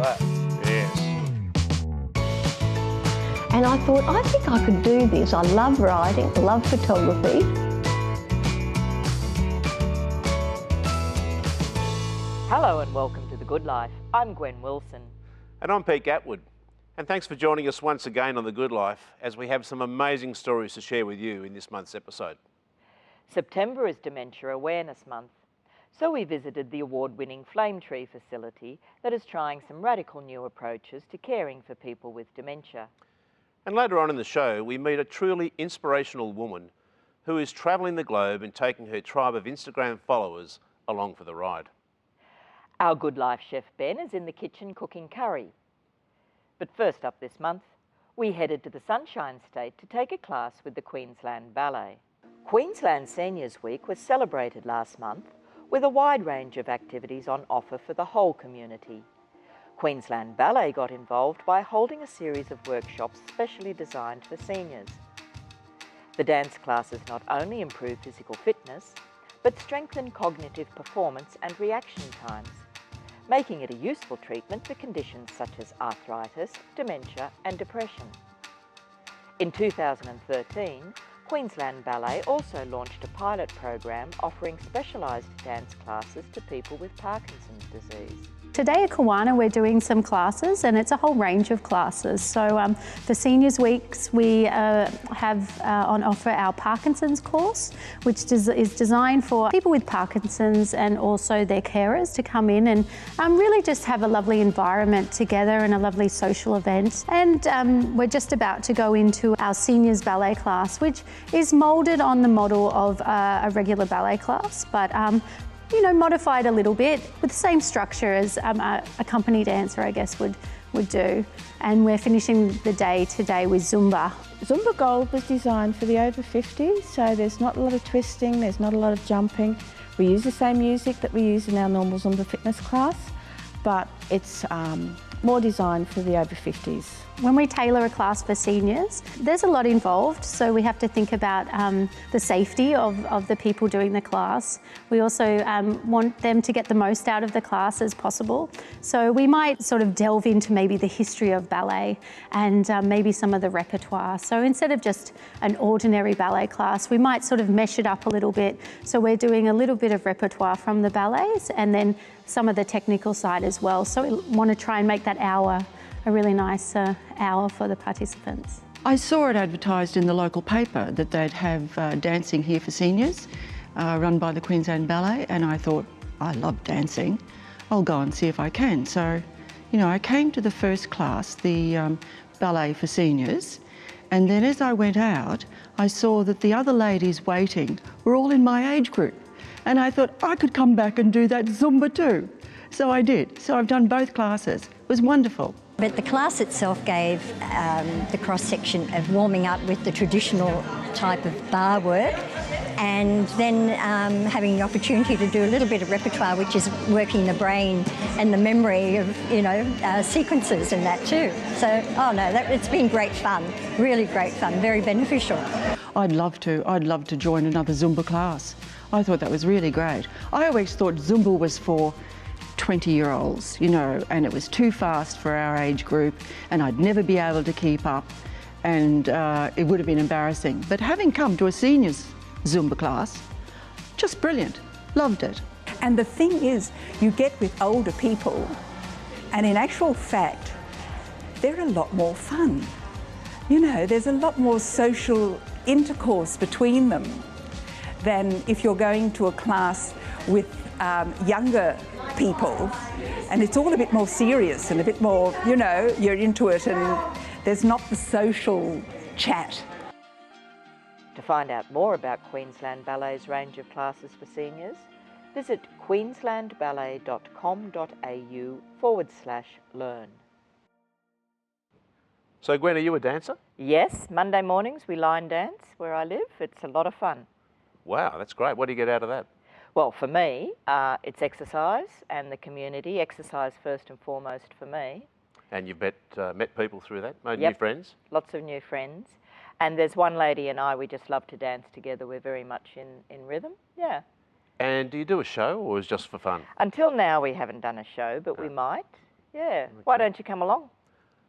that. Yes. And I thought, I think I could do this. I love writing, love photography. Hello and welcome to The Good Life. I'm Gwen Wilson. And I'm Pete Gatwood. And thanks for joining us once again on The Good Life as we have some amazing stories to share with you in this month's episode. September is Dementia Awareness Month, so we visited the award-winning Flame Tree facility that is trying some radical new approaches to caring for people with dementia. And later on in the show, we meet a truly inspirational woman who is travelling the globe and taking her tribe of Instagram followers along for the ride. Our Good Life chef Ben is in the kitchen cooking curry. But first up this month, we headed to the Sunshine State to take a class with the Queensland Ballet. Queensland Seniors Week was celebrated last month with a wide range of activities on offer for the whole community. Queensland Ballet got involved by holding a series of workshops specially designed for seniors. The dance classes not only improve physical fitness, but strengthen cognitive performance and reaction times, making it a useful treatment for conditions such as arthritis, dementia and depression. In 2013, Queensland Ballet also launched a pilot program offering specialised dance classes to people with Parkinson's disease. Today at Kawana we're doing some classes, and it's a whole range of classes. So for Seniors Weeks we have on offer our Parkinson's course, which is designed for people with Parkinson's and also their carers to come in and really just have a lovely environment together and a lovely social event. And we're just about to go into our Seniors Ballet class, which is moulded on the model of a regular ballet class, but you know, modified a little bit with the same structure as a company dancer, I guess, would do. And we're finishing the day today with Zumba. Zumba Gold was designed for the over 50s, so there's not a lot of twisting, there's not a lot of jumping. We use the same music that we use in our normal Zumba fitness class, but it's more designed for the over 50s. When we tailor a class for seniors, there's a lot involved, so we have to think about the safety of the people doing the class. We also want them to get the most out of the class as possible. So we might sort of delve into maybe the history of ballet and maybe some of the repertoire. So instead of just an ordinary ballet class, we might sort of mesh it up a little bit. So we're doing a little bit of repertoire from the ballets and then some of the technical side as well. So we want to try and make that hour a really nice hour for the participants. I saw it advertised in the local paper that they'd have dancing here for seniors, run by the Queensland Ballet, and I thought, I love dancing, I'll go and see if I can. So, you know, I came to the first class, the ballet for seniors, and then as I went out, I saw that the other ladies waiting were all in my age group, and I thought I could come back and do that Zumba too. So I did. So I've done both classes. It was wonderful. But the class itself gave the cross-section of warming up with the traditional type of bar work, and then having the opportunity to do a little bit of repertoire, which is working the brain and the memory of, you know, sequences and that too. So, oh no, it's been great fun, really great fun, very beneficial. I'd love to join another Zumba class. I thought that was really great. I always thought Zumba was for 20-year-olds, you know, and it was too fast for our age group and I'd never be able to keep up, and it would have been embarrassing. But having come to a seniors Zumba class, just brilliant, loved it. And the thing is, you get with older people and in actual fact, they're a lot more fun. You know, there's a lot more social intercourse between them than if you're going to a class with younger people, and it's all a bit more serious and a bit more, you know, you're into it and there's not the social chat. To find out more about Queensland Ballet's range of classes for seniors, visit queenslandballet.com.au/learn. So Gwen, are you a dancer? Yes, Monday mornings we line dance where I live. It's a lot of fun. Wow, that's great. What do you get out of that? Well, for me, it's exercise and the community. Exercise first and foremost for me. And you've met people through that, made Yep. new friends? Lots of new friends. And there's one lady and I, we just love to dance together. We're very much in rhythm, yeah. And do you do a show or is it just for fun? Until now we haven't done a show, but we might. Yeah. Why don't you come along?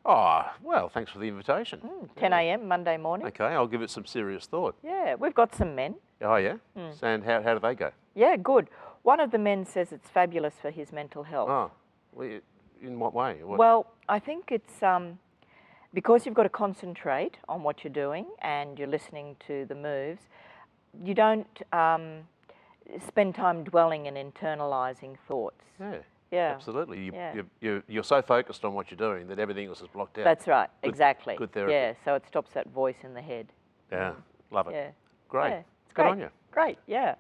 Oh, well, thanks for the invitation. 10 a.m. Monday morning. Okay, I'll give it some serious thought. Yeah, we've got some men. Oh, yeah? So, and how do they go? Yeah, good. One of the men says it's fabulous for his mental health. Oh, well, in what way? Well, I think it's because you've got to concentrate on what you're doing and you're listening to the moves, you don't spend time dwelling and internalising thoughts. Yeah, absolutely. You're so focused on what you're doing that everything else is blocked out. That's right, exactly. Good therapy. Yeah, so it stops that voice in the head. Yeah, love it. Yeah. Great. Yeah, it's Good great. on you. Great, yeah.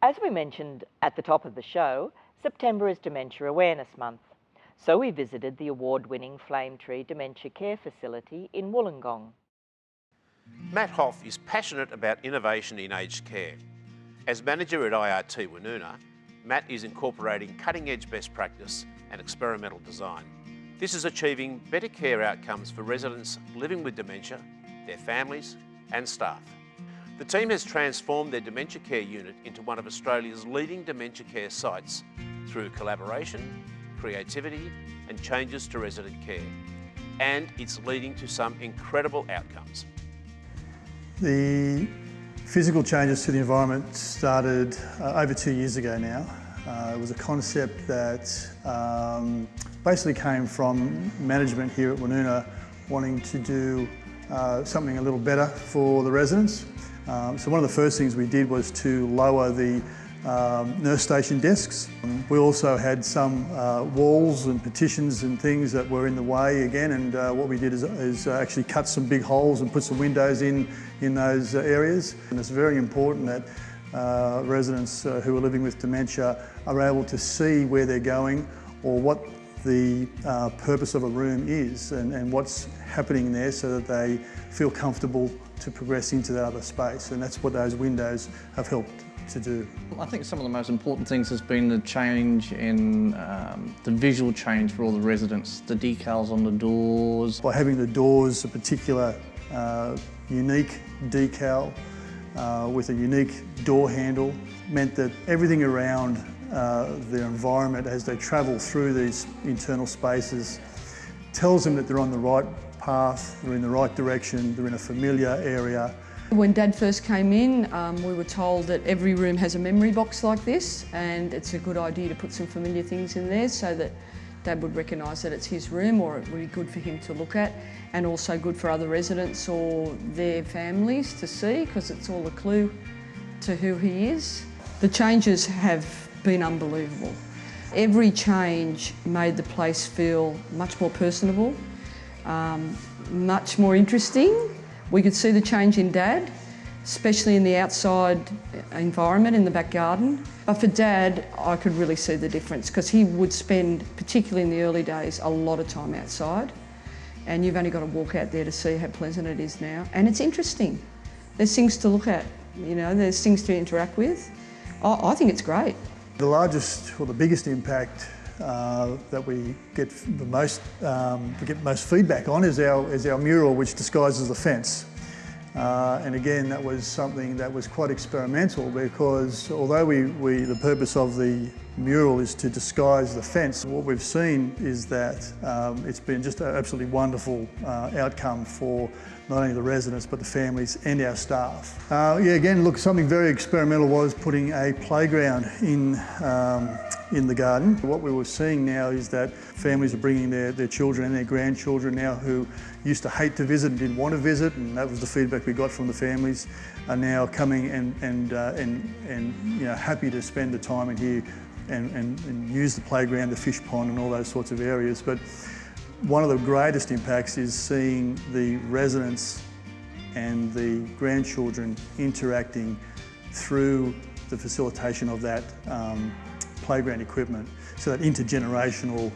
As we mentioned at the top of the show, September is Dementia Awareness Month. So we visited the award-winning Flame Tree Dementia Care Facility in Wollongong. Matt Hoff is passionate about innovation in aged care. As manager at IRT Woonona, Matt is incorporating cutting-edge best practice and experimental design. This is achieving better care outcomes for residents living with dementia, their families and staff. The team has transformed their dementia care unit into one of Australia's leading dementia care sites through collaboration, creativity and changes to resident care. And it's leading to some incredible outcomes. The physical changes to the environment started over 2 years ago now. It was a concept that basically came from management here at Woonona wanting to do something a little better for the residents. So one of the first things we did was to lower the nurse station desks. We also had some walls and partitions and things that were in the way again, and what we did is actually cut some big holes and put some windows in those areas. And it's very important that residents who are living with dementia are able to see where they're going or what the purpose of a room is and what's happening there so that they feel comfortable to progress into that other space, and that's what those windows have helped to do. I think some of the most important things has been the change in the visual change for all the residents, the decals on the doors. By having the doors a particular unique decal with a unique door handle meant that everything around their environment as they travel through these internal spaces tells them that they're on the right path, they're in the right direction, they're in a familiar area. When Dad first came in, we were told that every room has a memory box like this, and it's a good idea to put some familiar things in there so that Dad would recognise that it's his room, or it would be good for him to look at, and also good for other residents or their families to see, because it's all a clue to who he is. The changes have been unbelievable. Every change made the place feel much more personable, much more interesting. We could see the change in Dad, especially in the outside environment in the back garden. But for Dad, I could really see the difference because he would spend, particularly in the early days, a lot of time outside. And you've only got to walk out there to see how pleasant it is now. And it's interesting. There's things to look at, you know, there's things to interact with. I think it's great. The largest or the biggest impact that we get the most feedback on is our mural, which disguises the fence. And again, that was something that was quite experimental because although the purpose of the mural is to disguise the fence, what we've seen is that it's been just an absolutely wonderful outcome for not only the residents but the families and our staff. Yeah, again, look, something very experimental was putting a playground in the garden. What we were seeing now is that families are bringing their children and their grandchildren now who used to hate to visit and didn't want to visit, and that was the feedback we got from the families, are now coming and you know, happy to spend the time in here and use the playground, the fish pond and all those sorts of areas. But one of the greatest impacts is seeing the residents and the grandchildren interacting through the facilitation of that playground equipment, so that intergenerational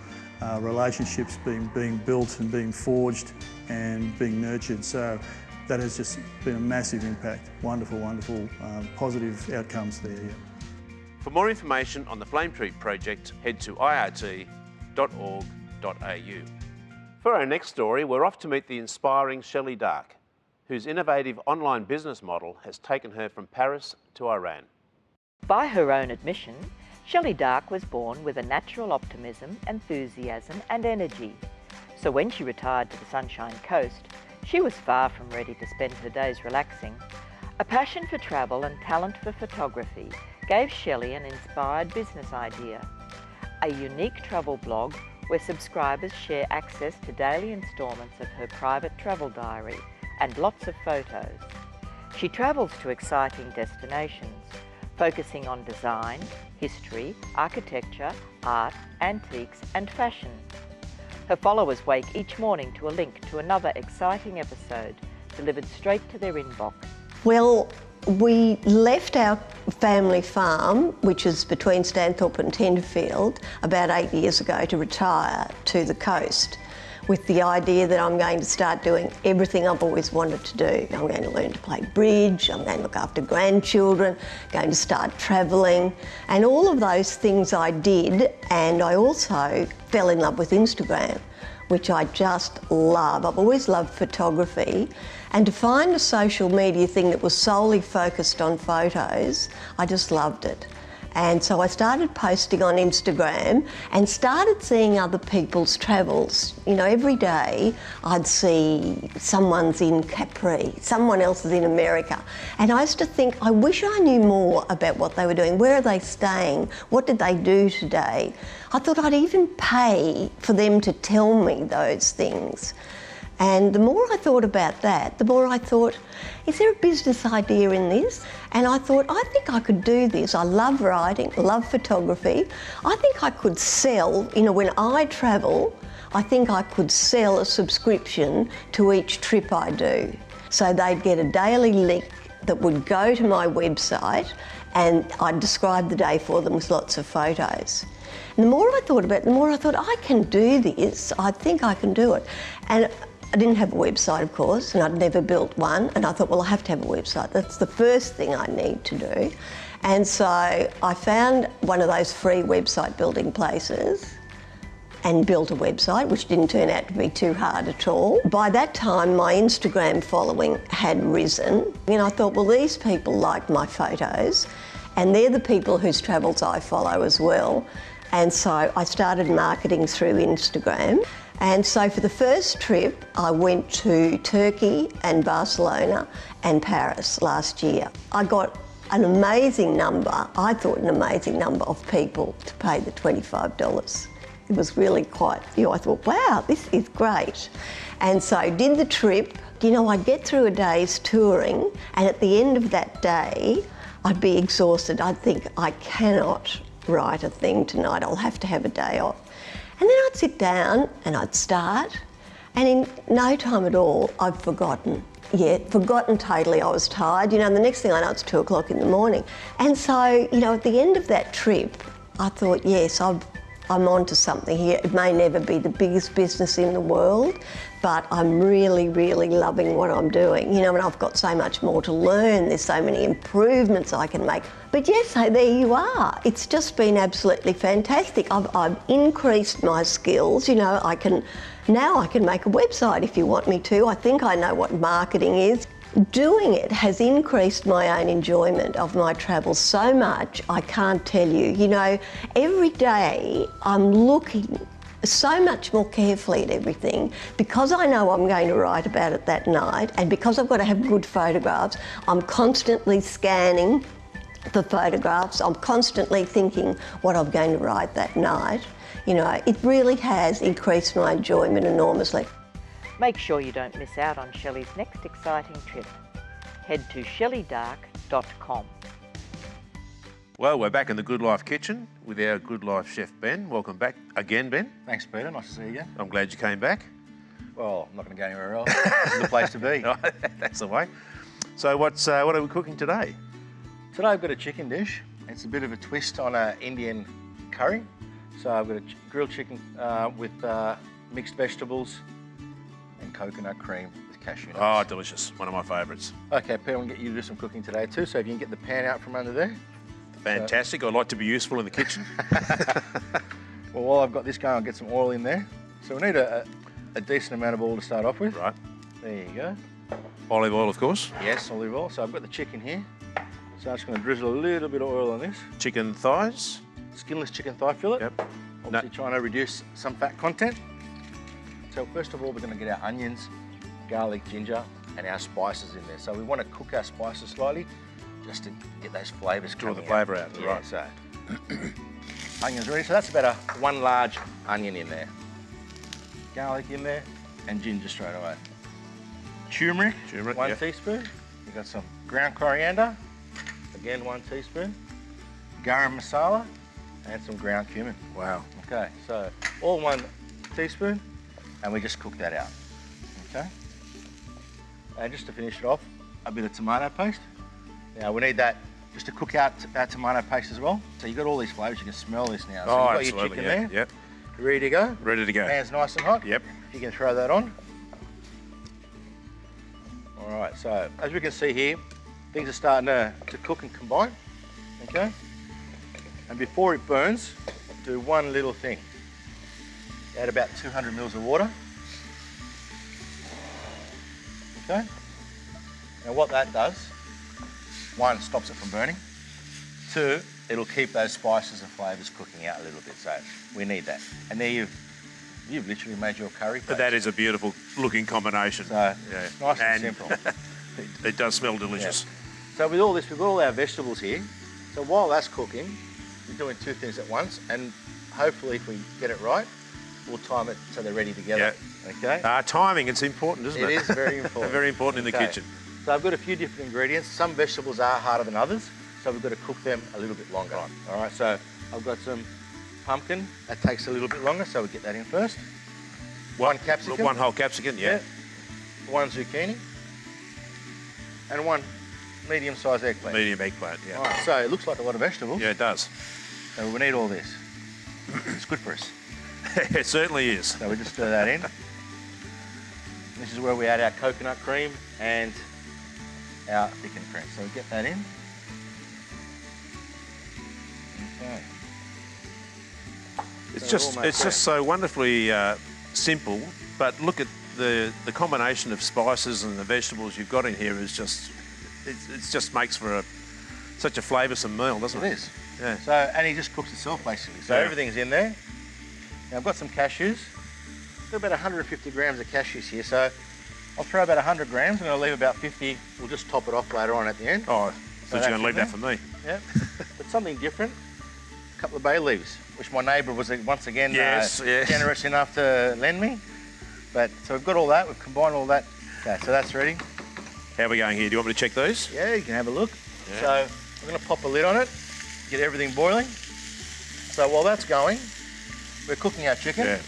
relationships being built and being forged and being nurtured. So that has just been a massive impact. Wonderful, wonderful positive outcomes there. Yeah. For more information on the Flame Tree project, head to irt.org.au. For our next story, we're off to meet the inspiring Shelley Dark, whose innovative online business model has taken her from Paris to Iran. By her own admission, Shelley Dark was born with a natural optimism, enthusiasm and energy. So when she retired to the Sunshine Coast, she was far from ready to spend her days relaxing. A passion for travel and talent for photography gave Shelley an inspired business idea. A unique travel blog where subscribers share access to daily instalments of her private travel diary and lots of photos. She travels to exciting destinations, focusing on design, history, architecture, art, antiques and fashion. Her followers wake each morning to a link to another exciting episode delivered straight to their inbox. Well, we left our family farm, which is between Stanthorpe and Tenterfield, about 8 years ago to retire to the coast, with the idea that I'm going to start doing everything I've always wanted to do. I'm going to learn to play bridge, I'm going to look after grandchildren, going to start travelling, and all of those things I did. And I also fell in love with Instagram, which I just love. I've always loved photography, and to find a social media thing that was solely focused on photos, I just loved it. And so I started posting on Instagram and started seeing other people's travels. You know, every day I'd see someone's in Capri, someone else is in America. And I used to think, I wish I knew more about what they were doing. Where are they staying? What did they do today? I thought I'd even pay for them to tell me those things. And the more I thought about that, the more I thought, is there a business idea in this? And I thought, I think I could do this. I love writing, love photography. I think I could sell, you know, when I travel, I think I could sell a subscription to each trip I do. So they'd get a daily link that would go to my website, and I'd describe the day for them with lots of photos. And the more I thought about it, the more I thought, I can do this. I think I can do it. And I didn't have a website, of course, and I'd never built one. And I thought, well, I have to have a website. That's the first thing I need to do. And so I found one of those free website building places and built a website, which didn't turn out to be too hard at all. By that time, my Instagram following had risen. And I thought, well, these people like my photos, and they're the people whose travels I follow as well. And so I started marketing through Instagram. And so for the first trip, I went to Turkey and Barcelona and Paris last year. I got an amazing number, I thought an amazing number of people to pay the $25. It was really quite, you know, I thought, wow, this is great. And so I did the trip. You know, I'd get through a day's touring, and at the end of that day, I'd be exhausted. I'd think, I cannot write a thing tonight, I'll have to have a day off. And then I'd sit down and I'd start, and in no time at all, I'd forgotten. Yeah, forgotten totally. I was tired, you know, and the next thing I know, it's 2 o'clock in the morning. And so, you know, at the end of that trip, I thought, yes, I'm onto something here. It may never be the biggest business in the world, but I'm really, really loving what I'm doing. You know, and I've got so much more to learn. There's so many improvements I can make. But yes, so there you are. It's just been absolutely fantastic. I've increased my skills. You know, now I can make a website if you want me to. I think I know what marketing is. Doing it has increased my own enjoyment of my travels so much, I can't tell you. You know, every day I'm looking so much more carefully at everything because I know I'm going to write about it that night, and because I've got to have good photographs, I'm constantly scanning the photographs. I'm constantly thinking what I'm going to write that night. You know, it really has increased my enjoyment enormously. Make sure you don't miss out on Shelley's next exciting trip. Head to shelleydark.com. Well, we're back in the Good Life kitchen with our Good Life chef, Ben. Welcome back again, Ben. Thanks, Peter. Nice to see you again. I'm glad you came back. Well, I'm not going to go anywhere else. This is the place to be. That's the way. So what are we cooking today? Today I've got a chicken dish. It's a bit of a twist on an Indian curry. So I've got a grilled chicken with mixed vegetables and coconut cream with cashew nuts. Oh, delicious. One of my favourites. Okay, Peter, I'm going to get you to do some cooking today too, so if you can get the pan out from under there. Fantastic. I like to be useful in the kitchen. Well, while I've got this going, I'll get some oil in there. So we need a decent amount of oil to start off with. Right. There you go. Olive oil, of course. Yes, olive oil. So I've got the chicken here. So I'm just going to drizzle a little bit of oil on this. Chicken thighs? skinless chicken thigh fillet. Yep. Obviously trying to reduce some fat content. So first of all, we're going to get our onions, garlic, ginger, and our spices in there. So we want to cook our spices slightly, just to get those flavours Draw coming the flavour out. Yeah, Right. so onions ready. So that's about one large onion in there. Garlic in there, and ginger straight away. Turmeric, 1 yep. teaspoon. We've got some ground coriander, again 1 teaspoon. Garam masala, and some ground cumin. Wow. Okay, so all 1 teaspoon, and we just cook that out. Okay. And just to finish it off, a bit of tomato paste. Now we need that just to cook out our tomato paste as well. So you've got all these flavours, you can smell this now. So Oh, you've got absolutely. your chicken Yep. there. Yep. You ready to go? Ready to go. Pan's nice and hot. Yep. You can throw that on. All right, so as we can see here, things are starting to cook and combine, okay? And before it burns, do one little thing. Add about 200 mils of water. Okay? And what that does, 1, stops it from burning. 2, it'll keep those spices and flavours cooking out a little bit, so we need that. And there you've literally made your curry paste. But that is a beautiful looking combination. So, yeah. nice and simple. It does smell delicious. Yeah. So with all this, we've got all our vegetables here. So while that's cooking, we're doing 2 things at once, and hopefully if we get it right, we'll time it so they're ready together. Okay? Timing, it's important, isn't it? It is very important. Very important in the Okay. kitchen. So I've got a few different ingredients. Some vegetables are harder than others, so we've got to cook them a little bit longer. Right. All right, so I've got some pumpkin. That takes a little bit longer, so we get that in first. 1 capsicum. 1 whole capsicum, yeah. 1 zucchini. And 1 medium-sized eggplant. Medium eggplant, yeah. All right, so it looks like a lot of vegetables. Yeah, it does. So we need all this. It's good for us. It certainly is. So we just stir that in. This is where we add our coconut cream and our thickened cream. So we get that in. Okay. It's So just almost there. so wonderfully simple, but look at the combination of spices and the vegetables you've got in here is just it just makes for such a flavoursome meal, doesn't it? It is. Yeah. So, and he just cooks itself basically. So Yeah. everything's in there. Now I've got some cashews. I've got about 150 grams of cashews here. So I'll throw about 100 grams and I'll leave about 50. We'll just top it off later on at the end. Oh, so you're going that's to leave in that for me. Yeah. But something different. A couple of bay leaves, which my neighbour was once again Yes. generous enough to lend me. But so we've got all that. We've combined all that. Okay, so that's ready. How are we going here? Do you want me to check these? Yeah, you can have a look. Yeah. So I'm going to pop a lid on it, get everything boiling. So while that's going, we're cooking our chicken. Yeah.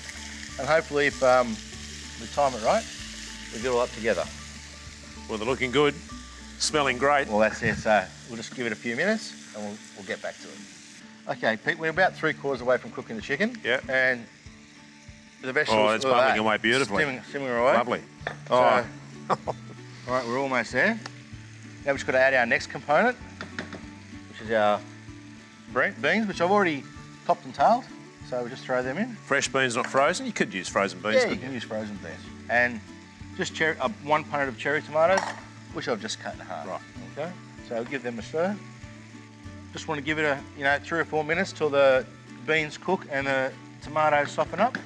And hopefully if we time it right, we get it all up together. Well, they're looking good, smelling great. Well, that's it. So we'll just give it a few minutes and we'll get back to it. Okay, Pete, we're about 3/4 away from cooking the chicken. Yeah. And the vegetables. Oh, it's bubbling away beautifully. Simming away. Lovely. So, Oh. all right, we're almost there. Now we've just got to add our next component, which is our beans, which I've already topped and tailed. So we just throw them in. Fresh beans, not frozen. You could use frozen beans. Yeah, you couldn't can use frozen beans. And just 1 punnet of cherry tomatoes, which I've just cut in half. Right. Okay. So I'll give them a stir. Just want to give it 3 or 4 minutes till the beans cook and the tomatoes soften up.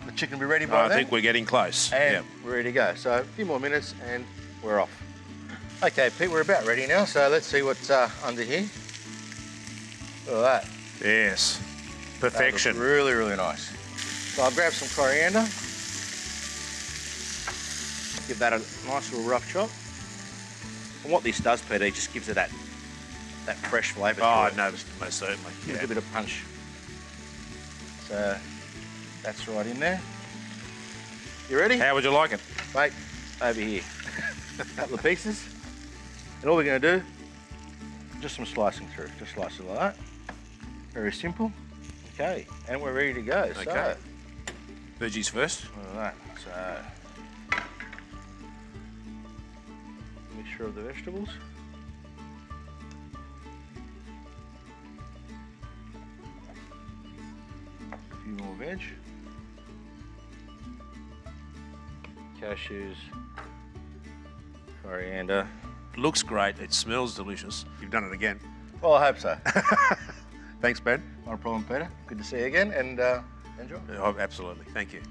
The chicken will be ready by I then. think we're getting close. And Yeah. we're ready to go. So a few more minutes and we're off. Okay, Pete, we're about ready now. So let's see what's under here. Look at that. Yes. That Perfection. looks really, really nice. So I'll grab some coriander. Give that a nice little rough chop. And what this does, Peter, it just gives it that fresh flavour. Oh, to no, it. most certainly. Gives Yeah. a bit of punch. So that's right in there. You ready? How would you like it? Mate, over here. A couple of pieces. And all we're going to do, just some slicing through. Just slice it like that. Very simple. Okay, and we're ready to go. Okay. So, Veggies first. look at that. So, mixture of the vegetables. A few more veg. Cashews. Coriander. Looks great. It smells delicious. You've done it again. Well, I hope so. Thanks, Ben. Not a problem, Peter. Good to see you again, and enjoy. Oh, absolutely. Thank you.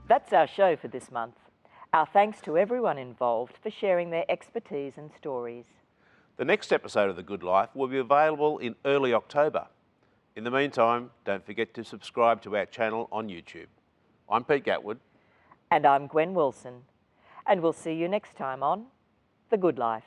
That's our show for this month. Our thanks to everyone involved for sharing their expertise and stories. The next episode of The Good Life will be available in early October. In the meantime, don't forget to subscribe to our channel on YouTube. I'm Pete Gatwood. And I'm Gwen Wilson. And we'll see you next time on The Good Life.